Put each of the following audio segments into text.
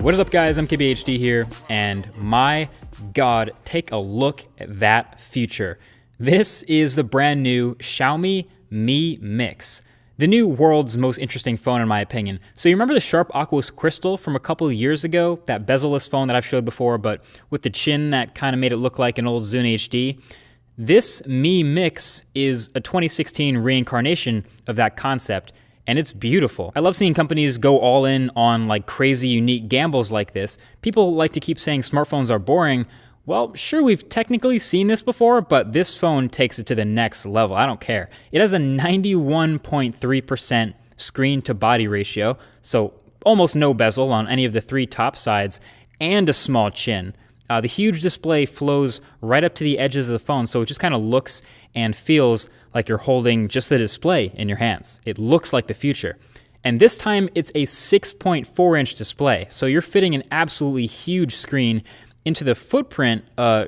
What is up, guys? I'm KBHD here, and my God, take a look at that feature. This is the brand new Xiaomi Mi Mix, the new world's most interesting phone in my opinion. So you remember the Sharp Aquos Crystal from a couple of years ago, that bezel-less phone that I've showed before, but with the chin that kind of made it look like an old Zune HD? This Mi Mix is a 2016 reincarnation of that concept, and it's beautiful. I love seeing companies go all in on like crazy unique gambles like this. People like to keep saying smartphones are boring. Well, sure, we've technically seen this before, but this phone takes it to the next level. I don't care. It has a 91.3% screen to body ratio, so almost no bezel on any of the three top sides, and a small chin. The huge display flows right up to the edges of the phone, so it just kind of looks and feels like you're holding just the display in your hands. It looks like the future. And this time, it's a 6.4-inch display, so you're fitting an absolutely huge screen into the footprint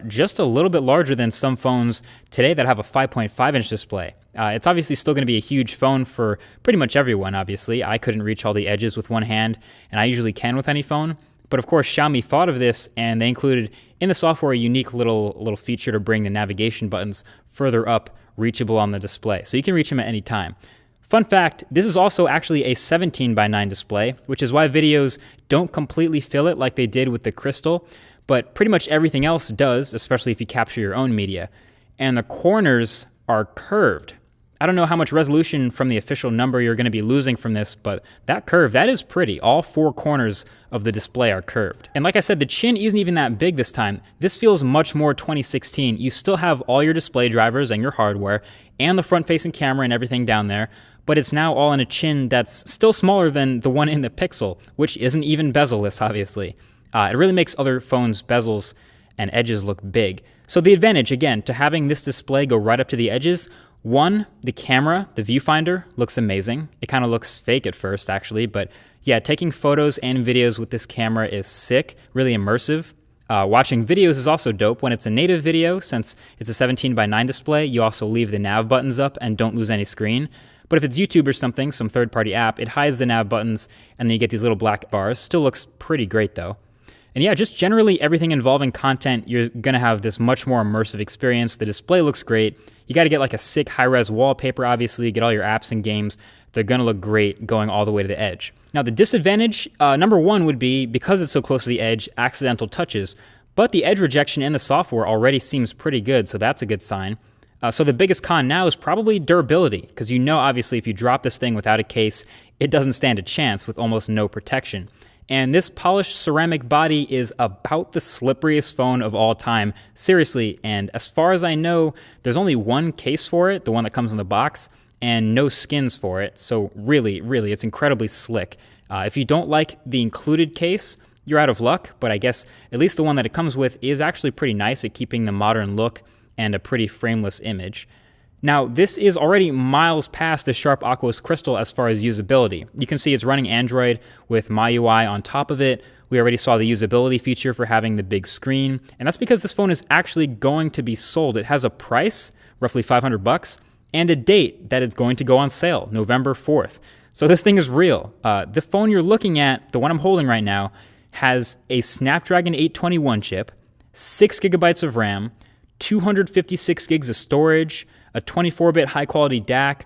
just a little bit larger than some phones today that have a 5.5-inch display. It's obviously still going to be a huge phone for pretty much everyone, obviously. I couldn't reach all the edges with one hand, and I usually can with any phone. But of course, Xiaomi thought of this, and they included in the software a unique little feature to bring the navigation buttons further up, reachable on the display. So you can reach them at any time. Fun fact, this is also actually a 17:9 display, which is why videos don't completely fill it like they did with the Crystal, but pretty much everything else does, especially if you capture your own media. And the corners are curved. I don't know how much resolution from the official number you're going to be losing from this, but that curve, that is pretty. All four corners of the display are curved. And like I said, the chin isn't even that big this time. This feels much more 2016. You still have all your display drivers and your hardware and the front-facing camera and everything down there, but it's now all in a chin that's still smaller than the one in the Pixel, which isn't even bezel-less, obviously. It really makes other phones' bezels and edges look big. So the advantage, again, to having this display go right up to the edges, one, the camera, the viewfinder, looks amazing. It kind of looks fake at first, actually, but yeah, taking photos and videos with this camera is sick, really immersive. Watching videos is also dope. When it's a native video, since it's a 17:9 display, you also leave the nav buttons up and don't lose any screen. But if it's YouTube or something, some third-party app, it hides the nav buttons, and then you get these little black bars. Still looks pretty great, though. And yeah, just generally everything involving content, you're going to have this much more immersive experience. The display looks great. You got to get like a sick high-res wallpaper, obviously, get all your apps and games. They're going to look great going all the way to the edge. Now, the disadvantage, number one, would be, because it's so close to the edge, accidental touches. But the edge rejection in the software already seems pretty good, so that's a good sign. So the biggest con now is probably durability, because you know, obviously, if you drop this thing without a case, it doesn't stand a chance with almost no protection. And this polished ceramic body is about the slipperiest phone of all time. Seriously, and as far as I know, there's only one case for it, the one that comes in the box, and no skins for it. So really, it's incredibly slick. If you don't like the included case, you're out of luck, but I guess at least the one that it comes with is actually pretty nice at keeping the modern look and a pretty frameless image. Now, this is already miles past the Sharp Aquos Crystal as far as usability. You can see it's running Android with MyUI on top of it. We already saw the usability feature for having the big screen, and that's because this phone is actually going to be sold. It has a price, roughly $500, and a date that it's going to go on sale, November 4th. So this thing is real. The phone you're looking at, the one I'm holding right now, has a Snapdragon 821 chip, 6 gigabytes of RAM, 256 gigs of storage, a 24-bit high-quality DAC,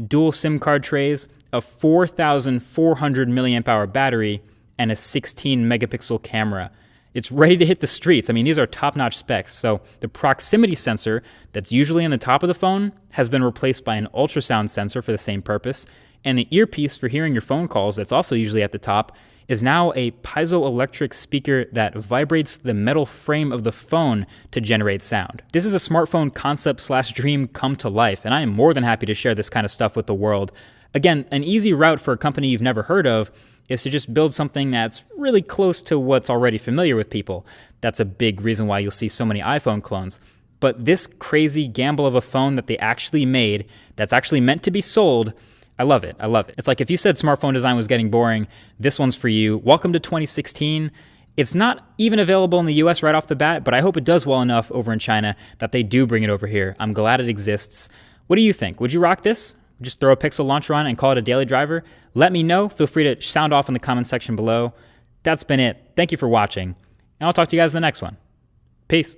dual SIM card trays, a 4,400 milliamp hour battery, and a 16-megapixel camera. It's ready to hit the streets. I mean, these are top-notch specs. So the proximity sensor that's usually on the top of the phone has been replaced by an ultrasound sensor for the same purpose, and the earpiece for hearing your phone calls that's also usually at the top is now a piezoelectric speaker that vibrates the metal frame of the phone to generate sound. This is a smartphone concept/dream come to life, and I am more than happy to share this kind of stuff with the world. Again, an easy route for a company you've never heard of is to just build something that's really close to what's already familiar with people. That's a big reason why you'll see so many iPhone clones. But this crazy gamble of a phone that they actually made, that's actually meant to be sold, I love it. I love it. It's like if you said smartphone design was getting boring, this one's for you. Welcome to 2016. It's not even available in the US right off the bat, but I hope it does well enough over in China that they do bring it over here. I'm glad it exists. What do you think? Would you rock this? Just throw a Pixel launcher on and call it a daily driver? Let me know. Feel free to sound off in the comment section below. that's been it. Thank you for watching, and I'll talk to you guys in the next one. Peace.